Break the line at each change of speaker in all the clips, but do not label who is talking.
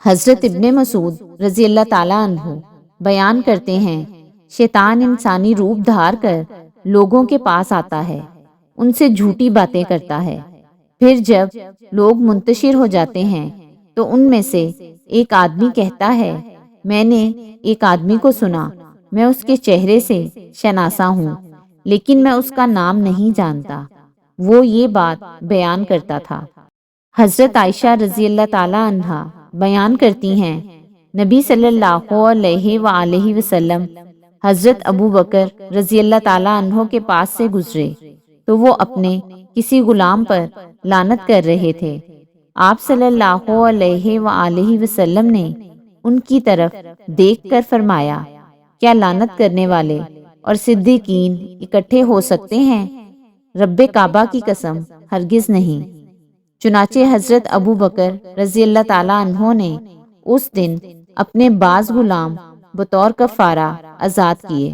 حضرت ابن مسعود رضی اللہ تعالیٰ عنہ بیان کرتے ہیں، شیطان انسانی روپ دھار کر لوگوں کے پاس آتا ہے، ان سے جھوٹی باتیں کرتا ہے، پھر جب لوگ منتشر ہو جاتے ہیں تو ان میں سے ایک آدمی کہتا ہے، میں نے ایک آدمی کو سنا، میں اس کے چہرے سے شناسا ہوں لیکن میں اس کا نام نہیں جانتا، وہ یہ بات بیان کرتا تھا۔ حضرت عائشہ رضی اللہ تعالیٰ عنہا بیان کرتی ہیں، نبی صلی اللہ علیہ وآلہ وسلم حضرت ابو بکر رضی اللہ تعالیٰ عنہ کے پاس سے گزرے تو وہ اپنے کسی غلام پر لعنت کر رہے تھے۔ آپ صلی اللہ علیہ وآلہ وسلم نے ان کی طرف دیکھ کر فرمایا، کیا لعنت کرنے والے اور صدیقین اکٹھے ہو سکتے ہیں؟ رب کعبہ کی قسم ہرگز نہیں۔ چنانچہ حضرت ابو بکر رضی اللہ تعالیٰ عنہ نے اس دن اپنے بعض غلام بطور کفارہ آزاد کیے،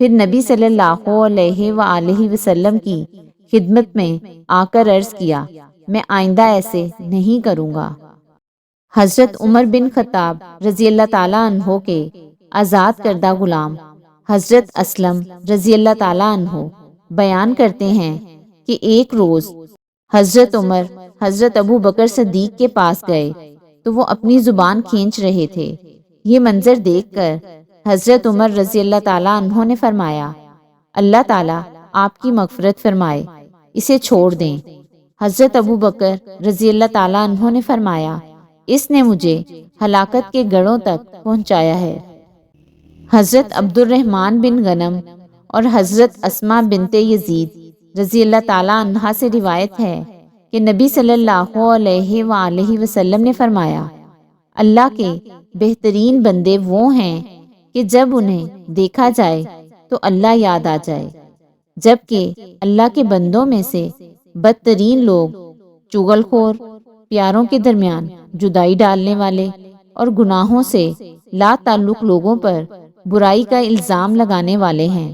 پھر نبی صلی اللہ علیہ وآلہ وسلم کی خدمت میں آ کر عرض کیا، میں آئندہ ایسے نہیں کروں گا۔ حضرت عمر بن خطاب رضی اللہ تعالیٰ عنہ کے آزاد کردہ غلام حضرت اسلم رضی اللہ تعالیٰ عنہ بیان کرتے ہیں کہ ایک روز حضرت عمر حضرت ابو بکر صدیق کے پاس گئے تو وہ اپنی زبان کھینچ رہے تھے۔ یہ منظر دیکھ کر حضرت عمر رضی اللہ تعالیٰ عنہ نے فرمایا، اللہ تعالیٰ آپ کی مغفرت فرمائے، اسے چھوڑ دیں۔ حضرت ابو بکر رضی اللہ تعالیٰ عنہ نے فرمایا، اس نے مجھے ہلاکت کے گڑھوں تک پہنچایا ہے۔ حضرت عبد الرحمن بن غنم اور حضرت اسماء بنت یزید رضی اللہ تعالیٰ عنہا سے روایت ہے کہ نبی صلی اللہ علیہ وآلہ وسلم نے فرمایا، اللہ کے بہترین بندے وہ ہیں کہ جب انہیں دیکھا جائے تو اللہ یاد آ جائے، جبکہ اللہ کے بندوں میں سے بدترین لوگ چغل خور، پیاروں کے درمیان جدائی ڈالنے والے اور گناہوں سے لا تعلق لوگوں پر برائی کا الزام لگانے والے ہیں۔